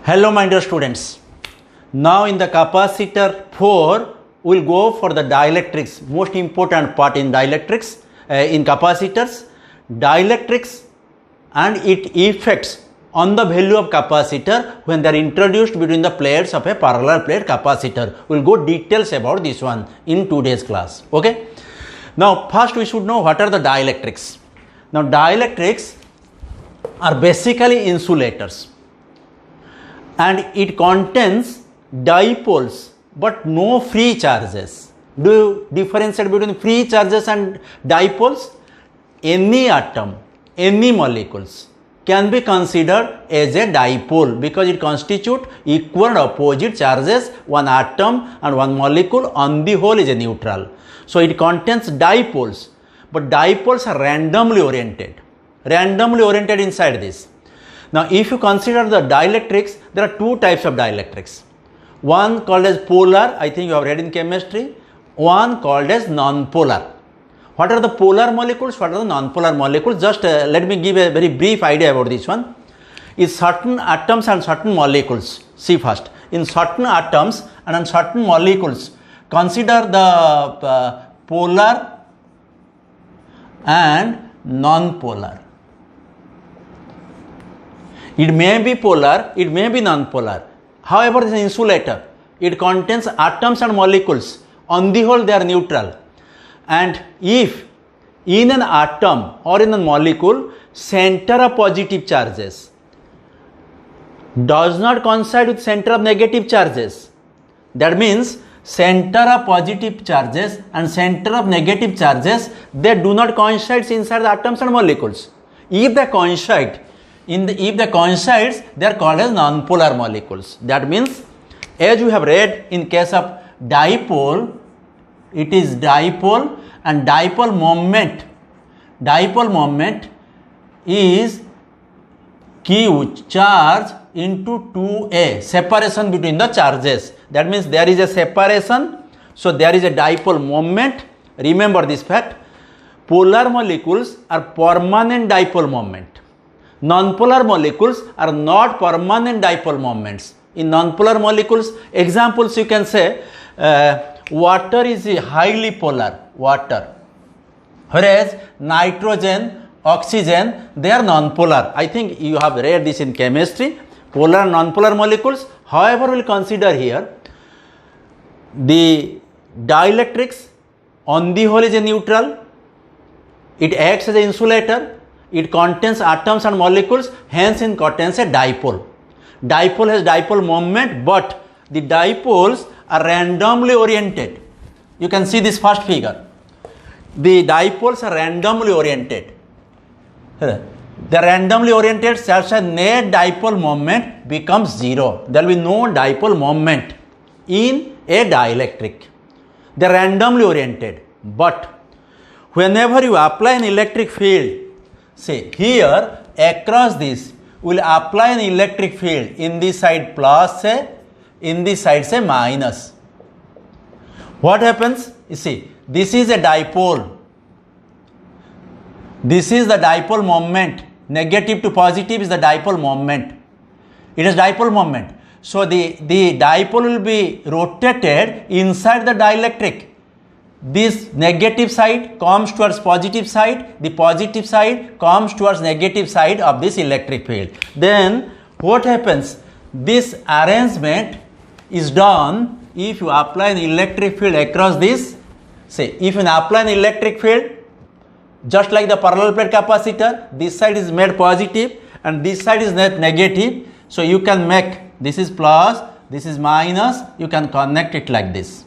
Hello my dear students. Now in the capacitor 4 we will go for the dielectrics, most important part in dielectrics, in capacitors, dielectrics and its effects on the value of capacitor when they are introduced between the plates of a parallel plate capacitor. We will go details about this one in today's class. Okay. Now first we should know what are the dielectrics. Now dielectrics are basically insulators and it contains dipoles but no free charges. Do you differentiate between free charges and dipoles? Any atom, any molecules can be considered as a dipole because it constitutes equal and opposite charges. One atom and one molecule on the whole is a neutral. So it contains dipoles, but dipoles are randomly oriented inside this. Now if you consider the dielectrics, there are two types of dielectrics. One called as polar, I think you have read in chemistry. One called as non-polar. What are the polar molecules? What are the non-polar molecules? Just let me give a very brief idea about this one. Is certain atoms and certain molecules. See first, in certain atoms and in certain molecules, consider the polar and non-polar. It may be polar, it may be non-polar. However, this is an insulator. It contains atoms and molecules. On the whole, they are neutral. And if in an atom or in a molecule, center of positive charges does not coincide with center of negative charges, that means center of positive charges and center of negative charges, they do not coincide inside the atoms and molecules. If they coincide, if they coincides, they are called as non-polar molecules. That means, as you have read in case of dipole, it is dipole and dipole moment is Q charge into 2A, separation between the charges. That means there is a separation, so there is a dipole moment. Remember this fact. Polar molecules are permanent dipole moment. Non-polar molecules are not permanent dipole moments. In non-polar molecules, examples you can say, water is highly polar, water. Whereas nitrogen, oxygen, they are non-polar. I think you have read this in chemistry, polar and non-polar molecules. However, we will consider here the dielectrics on the whole is a neutral. It acts as an insulator. It contains atoms and molecules, hence it contains a dipole. Dipole has dipole moment, but the dipoles are randomly oriented. You can see this first figure. The dipoles are randomly oriented. They are randomly oriented such that net dipole moment becomes zero. There will be no dipole moment in a dielectric. They are randomly oriented. But whenever you apply an electric field, say here across this, we will apply an electric field in this side plus, say, in this side, say, minus. What happens? You see, this is a dipole. This is the dipole moment. Negative to positive is the dipole moment. It is dipole moment. So the dipole will be rotated inside the dielectric. This negative side comes towards positive side, the positive side comes towards negative side of this electric field. Then what happens? This arrangement is done if you apply an electric field across this. Say, if you apply an electric field, just like the parallel plate capacitor, this side is made positive and this side is negative. So you can make, this is plus, this is minus, you can connect it like this.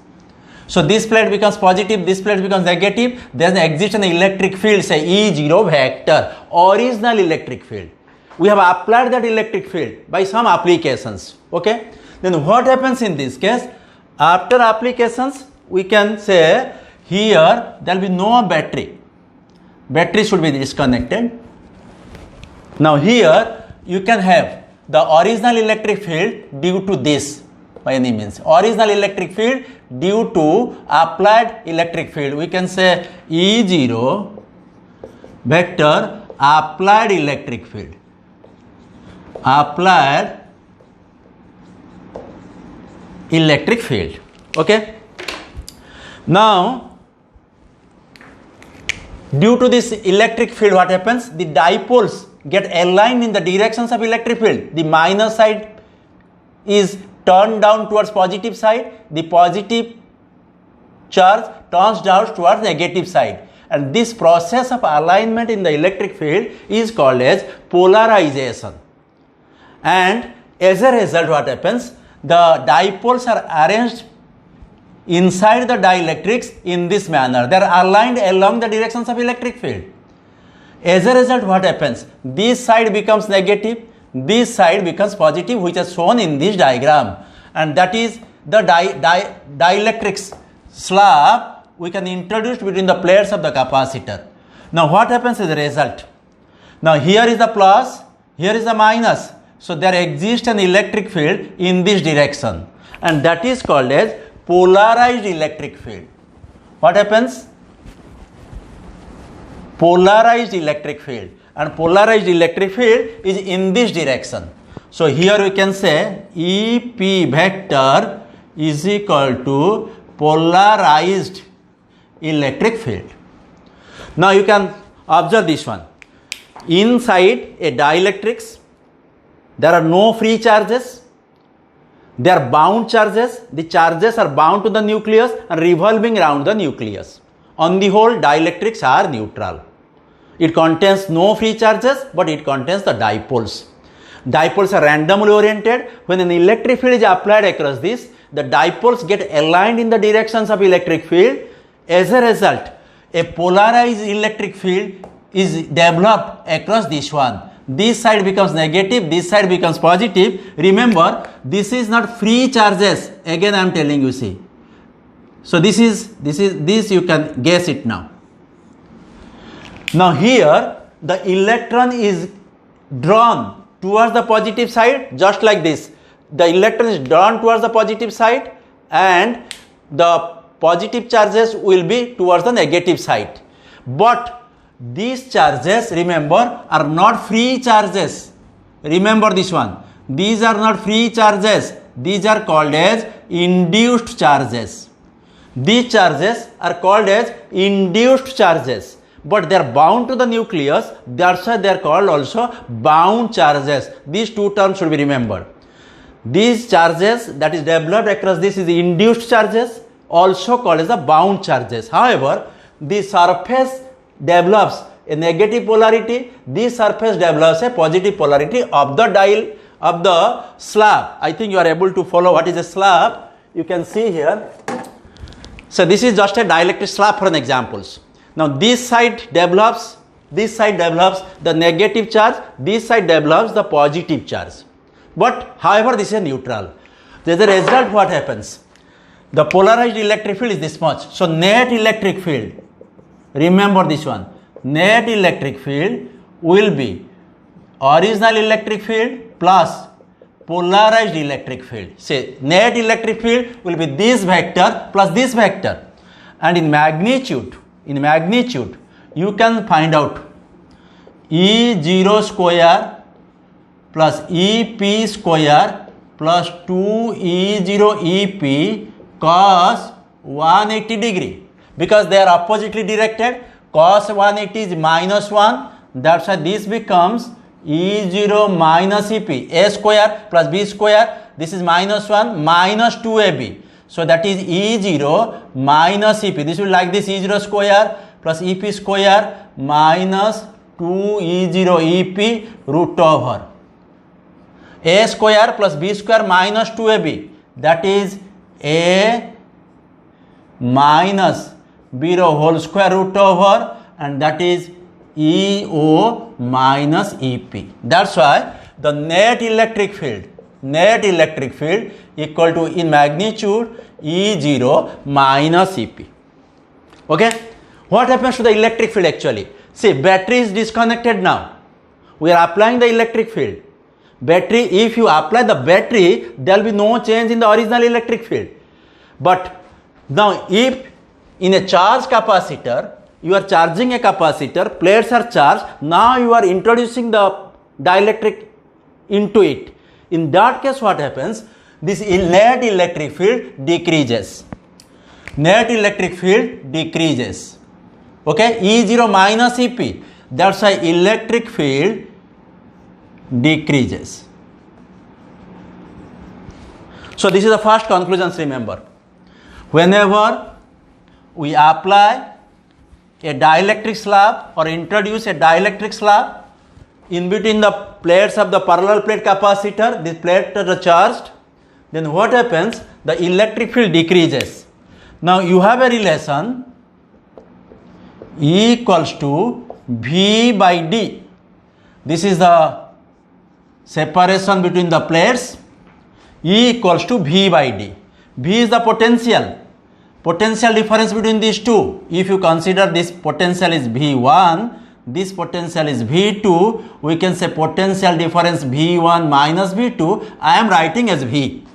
So this plate becomes positive, this plate becomes negative, then exists an electric field, say E0 vector, original electric field. We have applied that electric field by some applications, okay. Then what happens in this case? After applications, we can say here there will be no battery. Battery should be disconnected. Now here you can have the original electric field due to this. By any means, original electric field due to applied electric field. We can say E0 vector applied electric field. Applied electric field. Okay. Now, due to this electric field, what happens? The dipoles get aligned in the directions of electric field. The minus side is turned down towards positive side. The positive charge turns down towards negative side. And this process of alignment in the electric field is called as polarization. And as a result, what happens? The dipoles are arranged inside the dielectrics in this manner. They are aligned along the directions of electric field. As a result, what happens? This side becomes negative, this side becomes positive, which is shown in this diagram. And that is the dielectrics slab we can introduce between the plates of the capacitor. Now what happens as a result? Now here is the plus, here is the minus. So there exists an electric field in this direction, and that is called as polarized electric field. What happens? Polarized electric field, and polarized electric field is in this direction. So here we can say EP vector is equal to polarized electric field. Now you can observe this one. Inside a dielectrics, there are no free charges. They are bound charges. The charges are bound to the nucleus and revolving around the nucleus. On the whole, dielectrics are neutral. It contains no free charges, but it contains the dipoles. Dipoles are randomly oriented. When an electric field is applied across this, the dipoles get aligned in the directions of electric field. As a result, a polarized electric field is developed across this one. This side becomes negative, this side becomes positive. Remember, this is not free charges. Again, I am telling you, see. So this you can guess it now. Now here, the electron is drawn towards the positive side, just like this. The electron is drawn towards the positive side, and the positive charges will be towards the negative side. But these charges, remember, are not free charges. Remember this one. These are not free charges. These are called as induced charges. These charges are called as induced charges. But they are bound to the nucleus. That's why they are called also bound charges. These two terms should be remembered. These charges that is developed across this is the induced charges, also called as the bound charges. However, the surface develops a negative polarity, this surface develops a positive polarity of the slab. I think you are able to follow what is a slab. You can see here. So this is just a dielectric slab for an examples. Now this side develops the negative charge, this side develops the positive charge. But however, this is neutral. As a result, what happens? The polarized electric field is this much. So net electric field, remember this one, net electric field will be original electric field plus polarized electric field. Say net electric field will be this vector plus this vector, and in magnitude you can find out E0 square plus EP square plus 2E0 EP cos 180 degree, because they are oppositely directed. Cos 180 is minus 1, that's why this becomes E0 minus EP. A square plus B square, this is minus 1 minus 2AB. So that is E0 minus EP. This will like this, E0 square plus EP square minus 2E0 EP root over A square plus B square minus 2AB. That is A minus B rho whole square root over, and that is EO minus EP. That's why the net electric field equal to in magnitude E0 minus EP. Okay, what happens to the electric field actually? See, battery is disconnected now. We are applying the electric field. Battery, if you apply the battery, there will be no change in the original electric field. But now if in a charged capacitor, you are charging a capacitor, plates are charged, now you are introducing the dielectric into it. In that case, what happens? this net electric field decreases. Net electric field decreases. Okay, E0 minus EP. That's why electric field decreases. So this is the first conclusion, remember. Whenever we apply a dielectric slab or introduce a dielectric slab in between the plates of the parallel plate capacitor, these plates are charged, then what happens? The electric field decreases. Now you have a relation E equals to V by D. This is the separation between the plates. E equals to V by D. V is the potential difference between these two. If you consider this potential is V1, this potential is V2, we can say potential difference V1 minus V2, I am writing as V.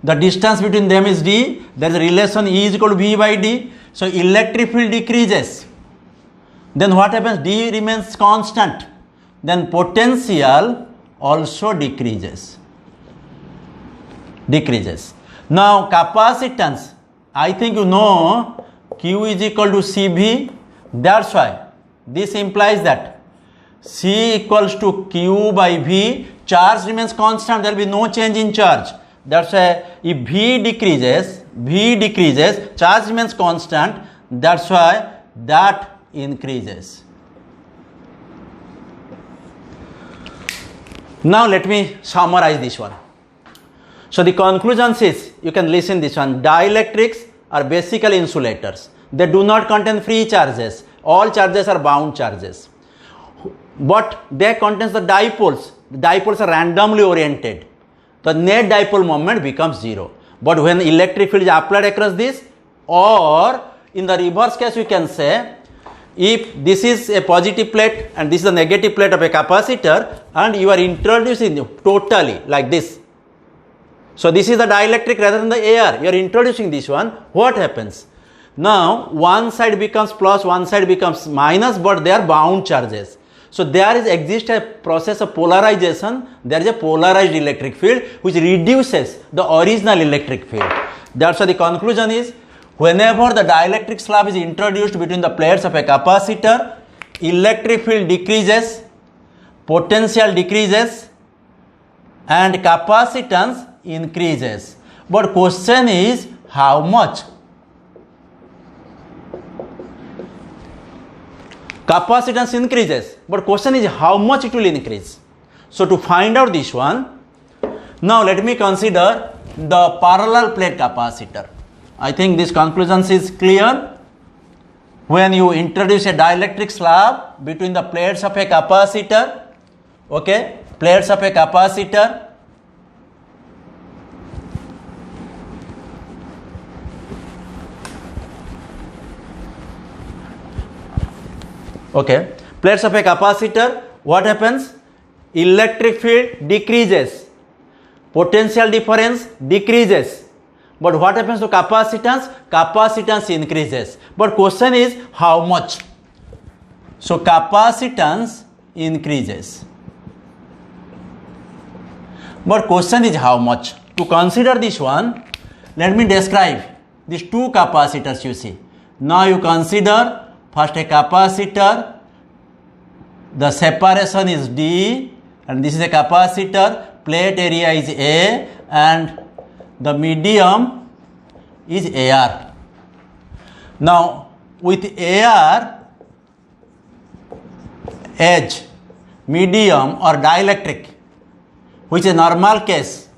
The distance between them is D, there is a relation E is equal to V by D, so electric field decreases. Then what happens? D remains constant, then potential also decreases. Now capacitance, I think you know Q is equal to CV, that's why this implies that C equals to Q by V, charge remains constant, there will be no change in charge. That's why if V decreases, charge remains constant, that's why that increases. Now let me summarize this one. So the conclusion is, you can listen this one, dielectrics are basically insulators. They do not contain free charges. All charges are bound charges. But they contain the dipoles. The dipoles are randomly oriented. The net dipole moment becomes zero. But when electric field is applied across this, or in the reverse case we can say, if this is a positive plate and this is a negative plate of a capacitor and you are introducing totally like this. So this is the dielectric rather than the air. You are introducing this one. What happens? Now one side becomes plus, one side becomes minus, but they are bound charges. So there exists a process of polarization. There is a polarized electric field which reduces the original electric field. That's why the conclusion is, whenever the dielectric slab is introduced between the plates of a capacitor, electric field decreases, potential decreases, and capacitance increases. But question is how much? Capacitance increases, but question is how much it will increase. So to find out this one, now let me consider the parallel plate capacitor. I think this conclusion is clear. When you introduce a dielectric slab between the plates of a capacitor, okay, plates of a capacitor, okay, plates of a capacitor, what happens? Electric field decreases, potential difference decreases, but what happens to capacitance? Capacitance increases, but question is how much? So capacitance increases, but question is how much? To consider this one, let me describe these two capacitors you see. Now you consider first a capacitor, the separation is D, and this is a capacitor, plate area is A, and the medium is AR. Now with AR edge, medium or dielectric, which is normal case,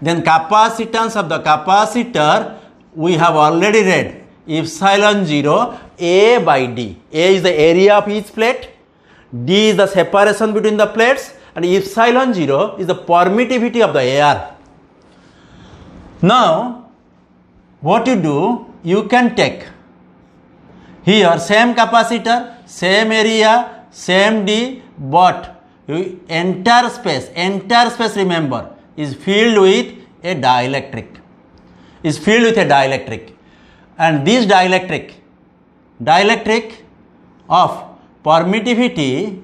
then capacitance of the capacitor we have already read, epsilon 0 A by D. A is the area of each plate, D is the separation between the plates, and epsilon 0 is the permittivity of the AR. Now what you do, you can take here same capacitor, same area, same D, but entire space remember is filled with a dielectric, and this dielectric of permittivity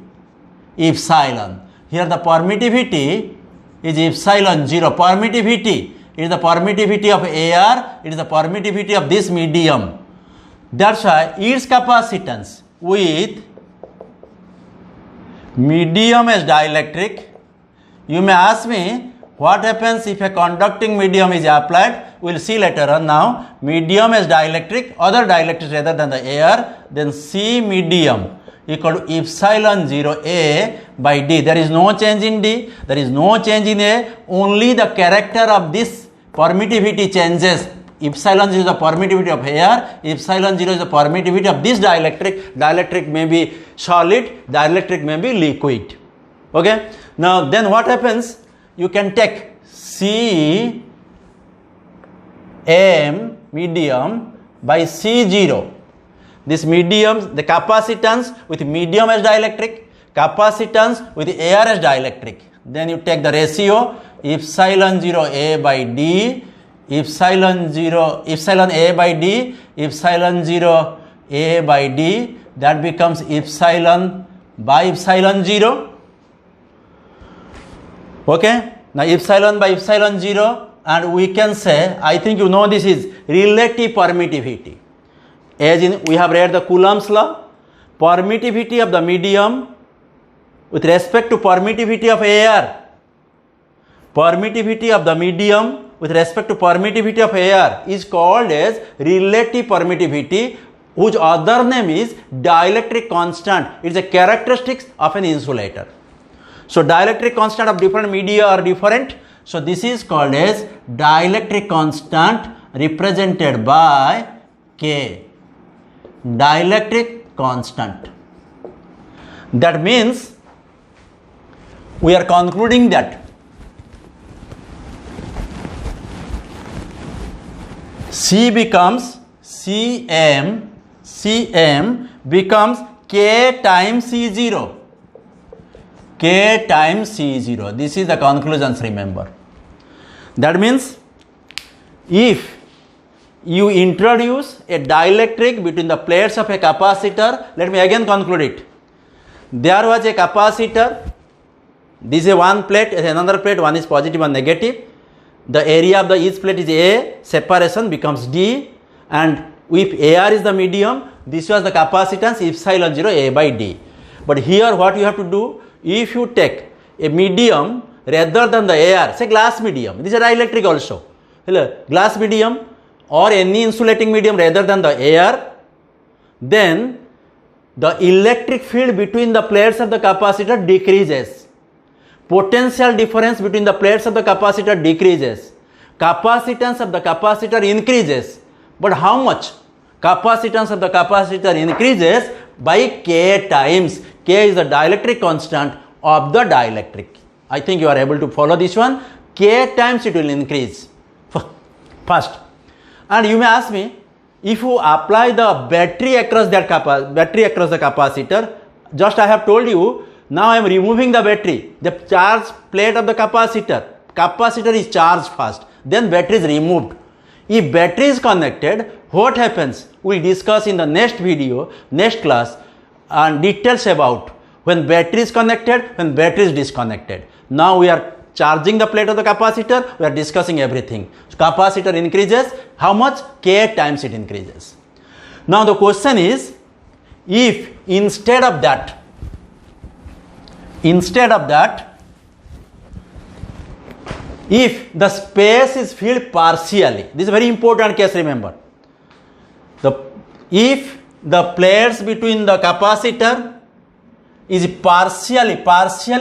epsilon. Here the permittivity is epsilon 0, permittivity it is the permittivity of air, it is the permittivity of this medium. That's why its capacitance with medium as dielectric. You may ask me, what happens if a conducting medium is applied? We will see later on. Now, medium as dielectric, other dielectrics rather than the air, then C medium equal to epsilon 0 A by D. There is no change in D, there is no change in A, only the character of this permittivity changes. Epsilon 0 is the permittivity of air, epsilon 0 is the permittivity of this dielectric. Dielectric may be solid, dielectric may be liquid. Okay. Now, then what happens? You can take C M medium by C0. This medium, the capacitance with medium as dielectric, capacitance with air as dielectric. Then you take the ratio epsilon 0 A by D, epsilon A by D, epsilon 0 A by D, that becomes epsilon by epsilon 0. Okay, now epsilon by epsilon 0, and we can say, I think you know this is relative permittivity. As in, we have read the Coulomb's law, permittivity of the medium with respect to permittivity of air. Permittivity of the medium with respect to permittivity of air is called as relative permittivity, whose other name is dielectric constant. It is a characteristic of an insulator. So, dielectric constant of different media are different. So, this is called as dielectric constant represented by K. Dielectric constant. That means we are concluding that C becomes Cm becomes K times C0. K times C0. This is the conclusions, remember. That means if you introduce a dielectric between the plates of a capacitor, let me again conclude it. There was a capacitor, this is one plate, another plate, one is positive, one negative. The area of the each plate is A, separation becomes D, and if AR is the medium, this was the capacitance epsilon 0 A by D. But here what you have to do, if you take a medium rather than the air, say glass medium, this is a dielectric also, glass medium or any insulating medium rather than the air, then the electric field between the plates of the capacitor decreases. Potential difference between the plates of the capacitor decreases. Capacitance of the capacitor increases. But how much? Capacitance of the capacitor increases by K times. K is the dielectric constant of the dielectric. I think you are able to follow this one. K times it will increase first. And you may ask me, if you apply the battery across the capacitor, just I have told you, now I am removing the battery, the charge plate of the capacitor. Capacitor is charged first, then battery is removed. If battery is connected, what happens? We will discuss in the next video, next class, and details about when battery is connected, when battery is disconnected. Now we are charging the plate of the capacitor, we are discussing everything. So capacitor increases, how much? K times it increases. Now the question is, if instead of that, if the space is filled partially, this is a very important case, remember. If the plates between the capacitor is partially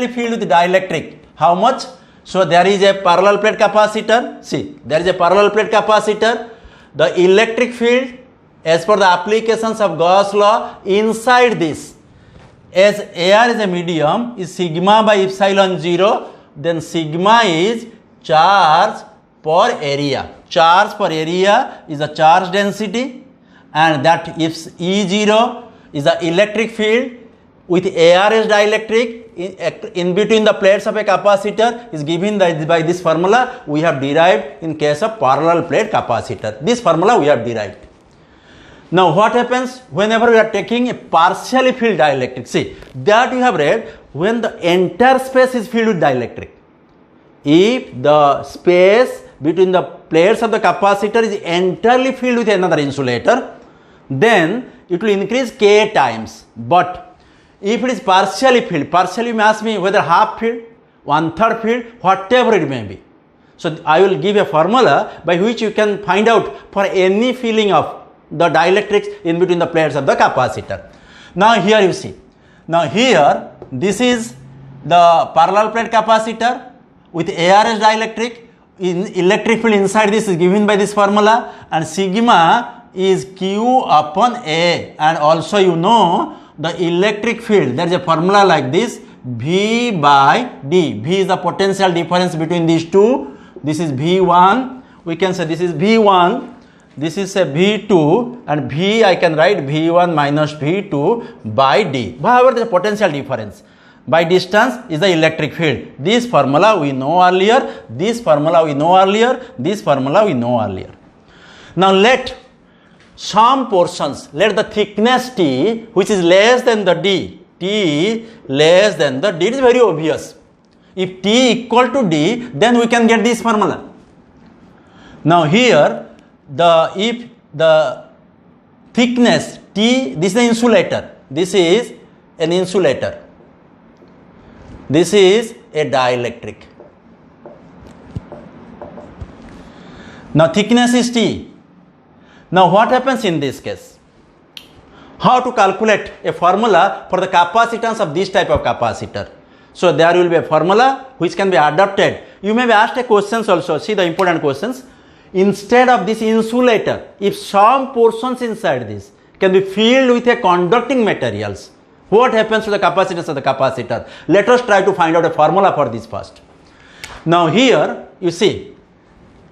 filled with dielectric, how much? So there is a parallel plate capacitor, see, there is a parallel plate capacitor, the electric field as per the applications of Gauss law inside this, as air is a medium, is sigma by epsilon 0, then sigma is charge per area. Charge per area is the charge density, and that if E0 is the electric field with AR as dielectric in between the plates of a capacitor is given by this formula we have derived in case of parallel plate capacitor. This formula we have derived. Now what happens whenever we are taking a partially filled dielectric? See, that you have read when the entire space is filled with dielectric. If the space between the plates of the capacitor is entirely filled with another insulator, then it will increase K times. But if it is partially filled, partially you may ask me whether half filled, 1/3 filled, whatever it may be. So I will give a formula by which you can find out for any filling of the dielectrics in between the plates of the capacitor. Now here you see. Now here this is the parallel plate capacitor with ARS dielectric. In electric field inside this is given by this formula, and sigma is Q upon A, and also you know the electric field, there is a formula like this, V by D. V is the potential difference between these two. This is V1, we can say this is V1, this is a V2, and V I can write V1 minus V2 by D. However, the potential difference by distance is the electric field. This formula we know earlier, this formula we know earlier, this formula we know earlier. Now let some portions, let the thickness T which is less than the D, T less than the D, it is very obvious. If T equal to D, then we can get this formula. Now here if the thickness T, this is the insulator, this is an insulator, this is a dielectric. Now thickness is T. Now what happens in this case? How to calculate a formula for the capacitance of this type of capacitor? So there will be a formula which can be adapted. You may be asked a questions also, see the important questions. Instead of this insulator, if some portions inside this can be filled with a conducting materials, what happens to the capacitance of the capacitor? Let us try to find out a formula for this first. Now here you see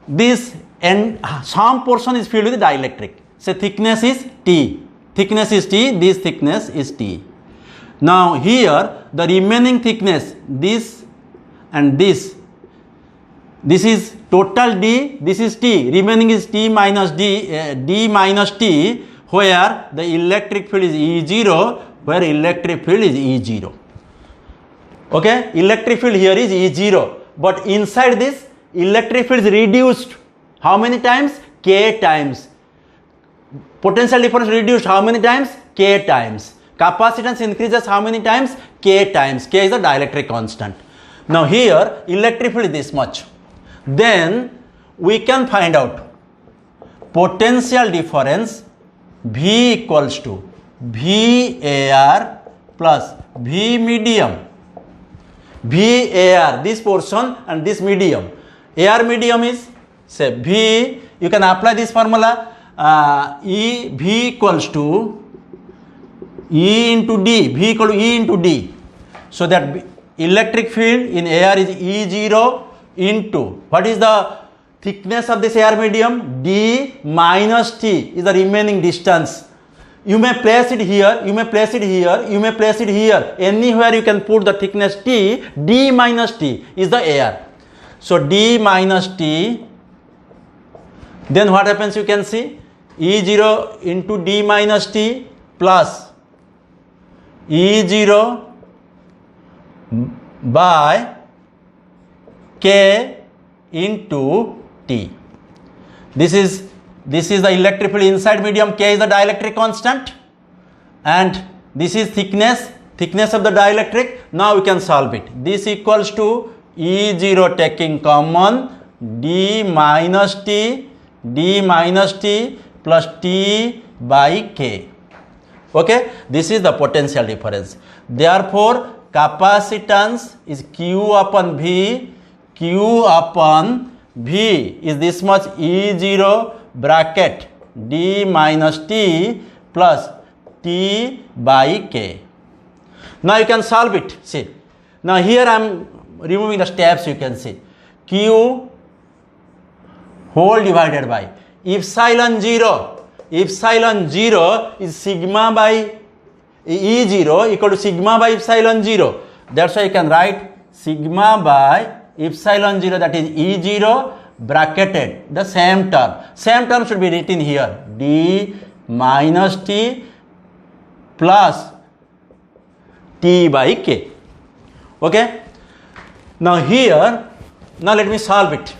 this, and some portion is filled with dielectric. So thickness is T. Thickness is T, this thickness is T. Now here the remaining thickness, this and this is total D, this is T, remaining is T minus D, D minus T, where the electric field is E0, where electric field is E0. Okay, electric field here is E0, but inside this electric field is reduced. How many times? K times. Potential difference reduced how many times? K times. Capacitance increases how many times? K times. K is the dielectric constant. Now here electric field is this much. Then we can find out potential difference V equals to VAR plus V medium. VAR, this portion, and this medium. AR medium is, say, V, you can apply this formula, V equals to E into D, V equal to E into D. So that electric field in AR is E0 into, what is the thickness of this AR medium? D minus T is the remaining distance. You may place it here, you may place it here, you may place it here. Anywhere you can put the thickness T, D minus T is the AR. So D minus T, then what happens you can see? E0 into D minus T plus E0 by K into T. This is the electric field inside medium, K is the dielectric constant, and this is thickness of the dielectric. Now we can solve it. This equals to E0 taking common, D minus T plus T by K. Okay, this is the potential difference. Therefore, capacitance is Q upon V. Q upon V is this much, E0 bracket D minus T plus T by K. Now you can solve it. See, now here I am removing the steps. You can see Q whole divided by epsilon 0. Epsilon 0 is sigma by E0 equal to sigma by epsilon 0. That's why you can write sigma by epsilon 0, that is E0 bracketed, the same term. Same term should be written here, D minus T plus T by K. Okay. Now here, now let me solve it.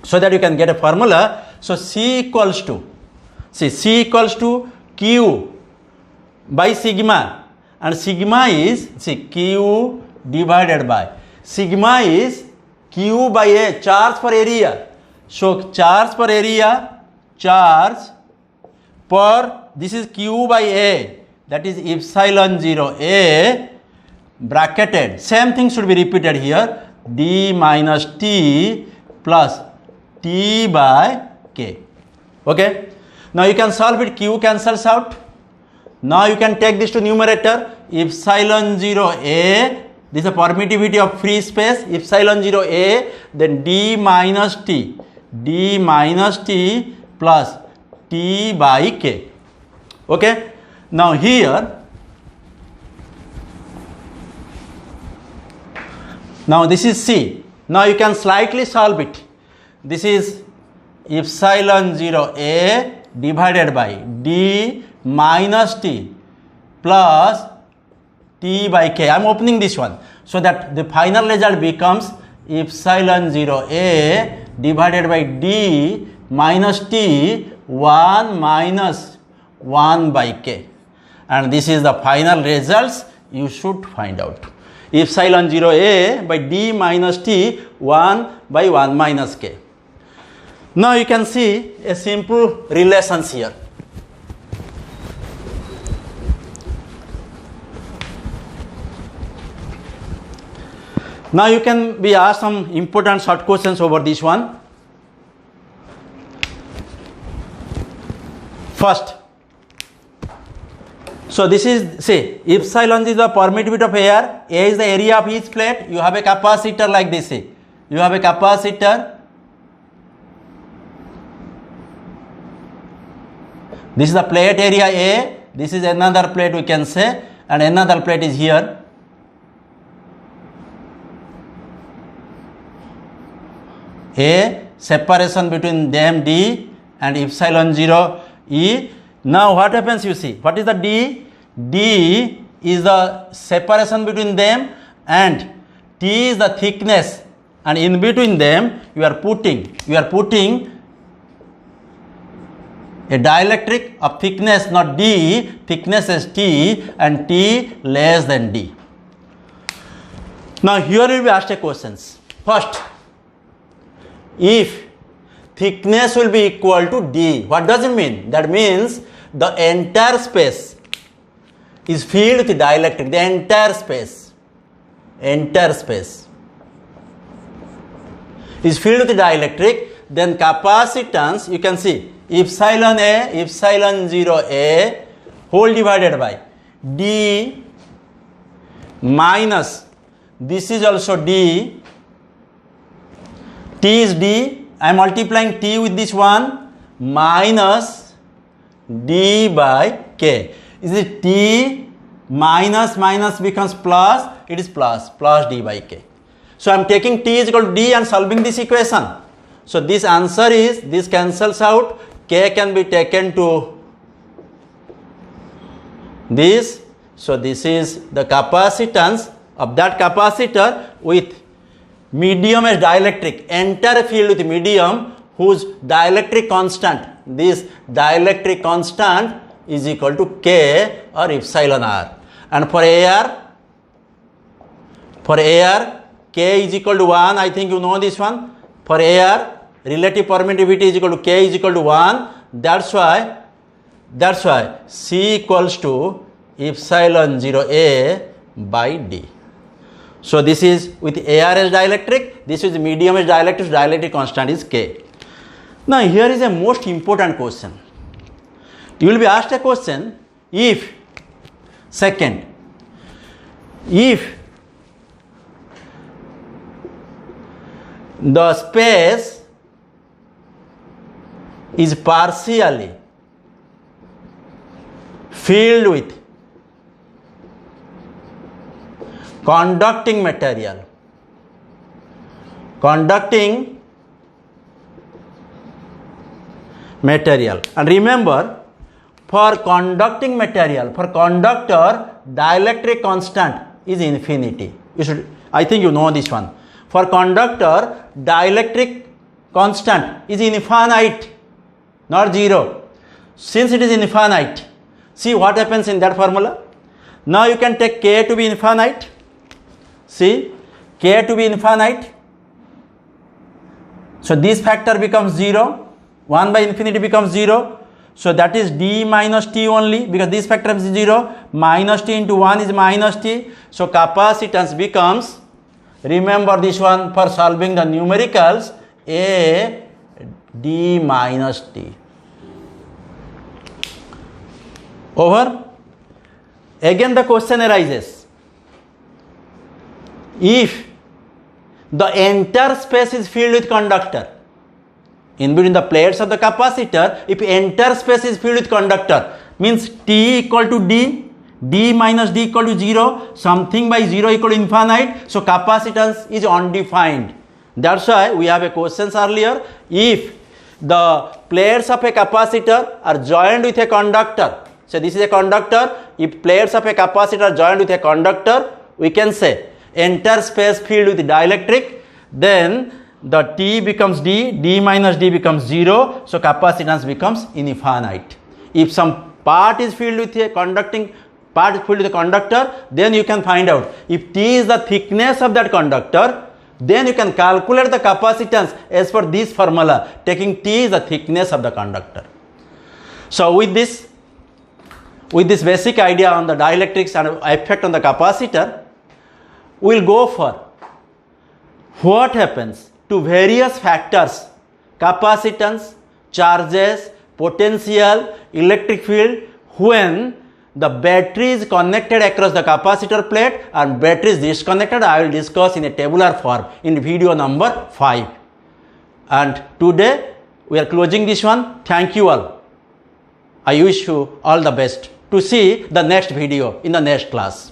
so that you can get a formula. So C equals to, see, C equals to Q by sigma, and sigma is, see, Q divided by, sigma is Q by A, charge per area. So charge per area, charge per, this is Q by A, that is epsilon 0 A bracketed. Same thing should be repeated here, D minus T plus T by K. Okay. Now you can solve it, Q cancels out. Now you can take this to numerator, epsilon 0 A, this is the permittivity of free space, epsilon 0 A, then D minus T plus T by K. Okay. Now here, now this is C. Now you can slightly solve it. This is epsilon 0 A divided by D minus T plus T by K. I am opening this one so that the final result becomes epsilon 0 A divided by D minus T 1 minus 1 by K. And this is the final results you should find out. Epsilon 0 A by D minus T 1 by 1 minus K. Now you can see a simple relations here. Now you can be asked some important short questions over this one. First, so this is, say, epsilon is the permittivity of air, A is the area of each plate, you have a capacitor like this, say. You have a capacitor, this is the plate area A, this is another plate we can say, and another plate is here. A, separation between them D and epsilon 0 E. Now what happens, you see, what is the D? D is the separation between them, and T is the thickness, and in between them you are putting a dielectric of thickness not D, thickness is T, and T less than D. Now here will be asked a questions. First, if thickness will be equal to D, what does it mean? That means the entire space is filled with dielectric, the entire space is filled with dielectric, then capacitance, you can see epsilon A, epsilon 0 A whole divided by D minus, this is also D, T is D, I am multiplying T with this one, minus D by K. Is it T minus becomes plus, it is plus D by K. So I am taking T is equal to D and solving this equation. So this answer is, this cancels out, K can be taken to this. So this is the capacitance of that capacitor with medium as dielectric, entire field with medium whose dielectric constant, this dielectric constant is equal to K or epsilon R. And for air, K is equal to 1, I think you know this one. For air, relative permittivity is equal to K is equal to 1. That's why C equals to epsilon 0 A by D. So this is with air as dielectric, this is medium as dielectric, dielectric constant is K. Now here is a most important question. You will be asked a question, if, second, if the space is partially filled with conducting material, and remember, for conducting material, for conductor, dielectric constant is infinity. You should, I think you know this one. For conductor, dielectric constant is infinite, not 0. Since it is infinite, see what happens in that formula. Now you can take k to be infinite. See, k to be infinite. So this factor becomes 0. 1 by infinity becomes 0. So that is d minus t only, because this factor is 0. Minus t into 1 is minus t. So capacitance becomes, remember this one for solving the numericals, a d minus t. Over. Again the question arises, if the entire space is filled with conductor, in between the plates of the capacitor, if entire space is filled with conductor, means t equal to d, d minus d equal to 0, something by 0 equal to infinite, so capacitance is undefined. That's why we have a question earlier, if the plates of a capacitor are joined with a conductor, so this is a conductor, if plates of a capacitor are joined with a conductor, we can say entire space filled with dielectric, then the t becomes d, d minus d becomes 0, so capacitance becomes infinite. If some part is filled with a conducting, part is filled with a conductor, then you can find out if t is the thickness of that conductor, then you can calculate the capacitance as per this formula, taking t is the thickness of the conductor. So with this basic idea on the dielectrics and effect on the capacitor, we will go for what happens to various factors, capacitance, charges, potential, electric field, when the battery is connected across the capacitor plate and battery is disconnected. I will discuss in a tabular form in video number 5. And today we are closing this one. Thank you all. I wish you all the best to see the next video in the next class.